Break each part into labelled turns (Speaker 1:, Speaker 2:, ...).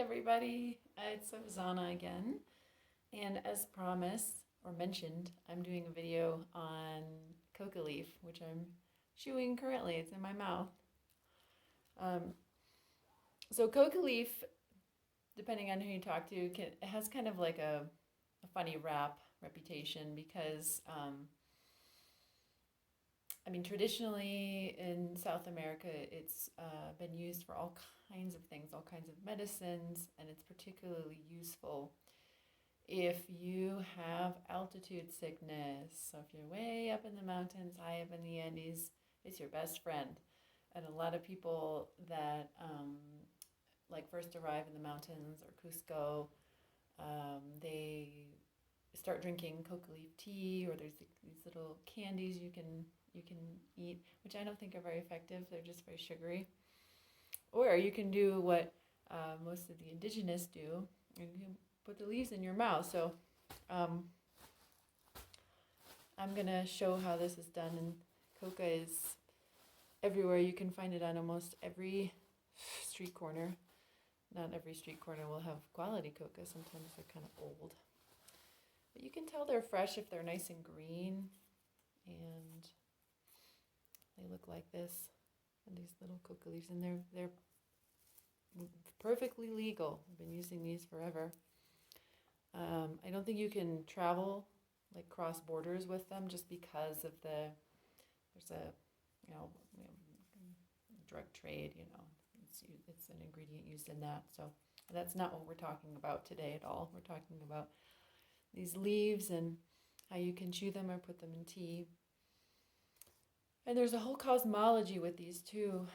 Speaker 1: everybody, it's Zana again, and as promised or mentioned, I'm doing a video on coca leaf, which I'm chewing currently. It's in my mouth. So coca leaf, depending on who you talk to, it has kind of like a funny reputation because traditionally in South America, it's been used for all kinds of things, all kinds of medicines, and it's particularly useful if you have altitude sickness. So if you're way up in the mountains, high up in the Andes, it's your best friend. And a lot of people that first arrive in the mountains or Cusco, they start drinking coca leaf tea, or there's these little candies you can eat, which I don't think are very effective. They're just very sugary. Or you can do what most of the indigenous do, and you can put the leaves in your mouth. So I'm going to show how this is done, and coca is everywhere. You can find it on almost every street corner. Not every street corner will have quality coca. Sometimes they're kind of old. But you can tell they're fresh if they're nice and green, and they look like this, and these little coca leaves, and they're perfectly legal. I've been using these forever. I don't think you can travel, like cross borders with them, just because of there's a drug trade. It's an ingredient used in that. So that's not what we're talking about today at all. We're talking about these leaves and how you can chew them or put them in tea. And there's a whole cosmology with these too,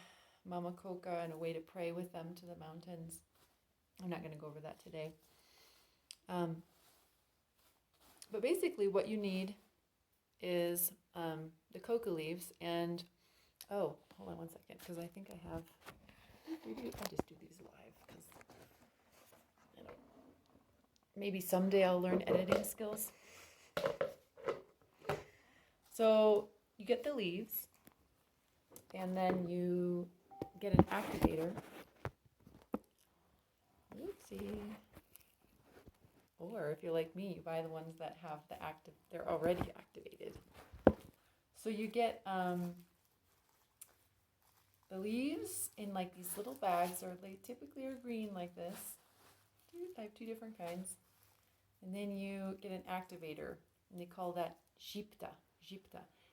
Speaker 1: Mama Coca, and a way to pray with them to the mountains. I'm not going to go over that today. But basically what you need is the coca leaves, and hold on one second, because I think I have, I'll just do these live, because maybe someday I'll learn editing skills. So you get the leaves, and then you get an activator. Oopsie. Or if you're like me, you buy the ones that have they're already activated. So you get the leaves in like these little bags, or they typically are green like this. I have two different kinds. And then you get an activator, and they call that gypta.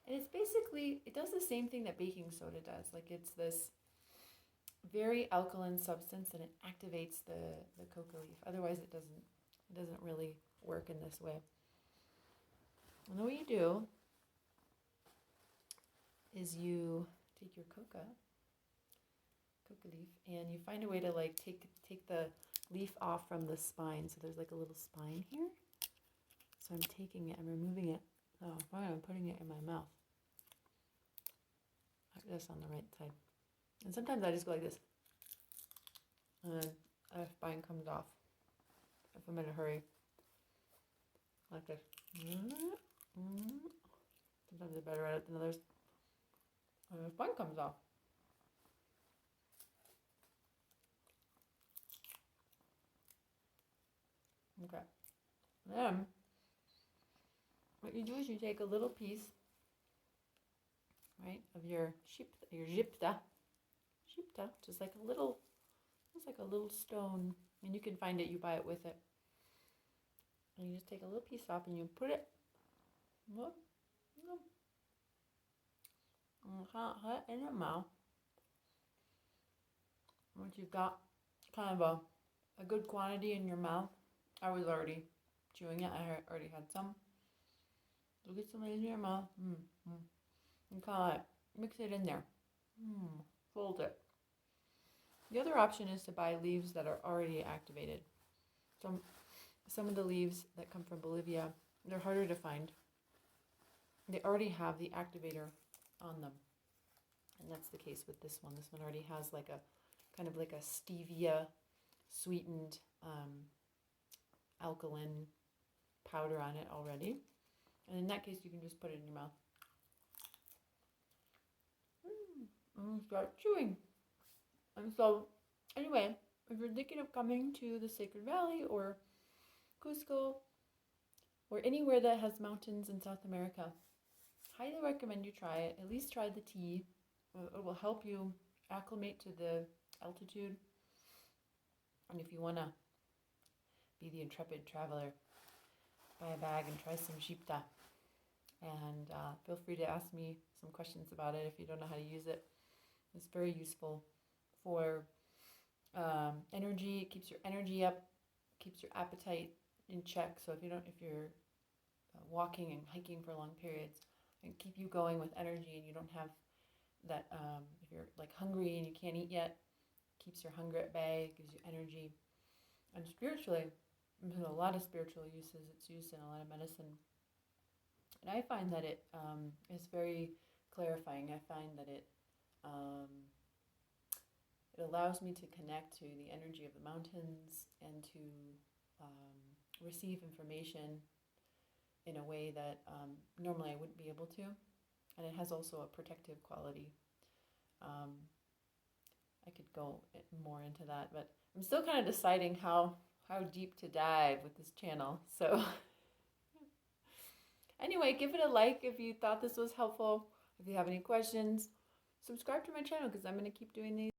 Speaker 1: And it's basically, it does the same thing that baking soda does. Like, it's this very alkaline substance, and it activates the coca leaf. Otherwise it doesn't really work in this way. And then what you do is you take your coca leaf, and you find a way to like take the leaf off from the spine. So there's like a little spine here. So I'm taking it, I'm removing it. Oh, I'm putting it in my mouth. Like this on the right side. And sometimes I just go like this. And then the spine comes off. If I'm in a hurry. Like this. Sometimes I'm better at it than others. And the spine comes off. Okay. Then what you do is you take a little piece, right, of your gypta, just like a little, it's like a little stone, and you can find it. You buy it with it, and you just take a little piece off, and you put it, in your mouth. Once you've got kind of a good quantity in your mouth, I was already chewing it. I already had some. So get some in your mouth. And kind of mix it in there. Fold it. The other option is to buy leaves that are already activated. Some of the leaves that come from Bolivia, they're harder to find. They already have the activator on them. And that's the case with this one. This one already has like a kind of like a stevia sweetened alkaline powder on it already. And in that case, you can just put it in your mouth. And start chewing. And so, anyway, if you're thinking of coming to the Sacred Valley or Cusco or anywhere that has mountains in South America, highly recommend you try it. At least try the tea. It will help you acclimate to the altitude. And if you want to be the intrepid traveler, buy a bag and try some shipta. And feel free to ask me some questions about it if you don't know how to use it. It's very useful for energy. It keeps your energy up, keeps your appetite in check. So if you're walking and hiking for long periods, and keep you going with energy, and you don't have that. If you're like hungry and you can't eat yet, keeps your hunger at bay, gives you energy. And spiritually, there's a lot of spiritual uses. It's used in a lot of medicine. And I find that it is very clarifying. I find that it allows me to connect to the energy of the mountains and to receive information in a way that normally I wouldn't be able to. And it has also a protective quality. I could go more into that, but I'm still kind of deciding how deep to dive with this channel. So anyway, give it a like if you thought this was helpful. If you have any questions, subscribe to my channel because I'm going to keep doing these.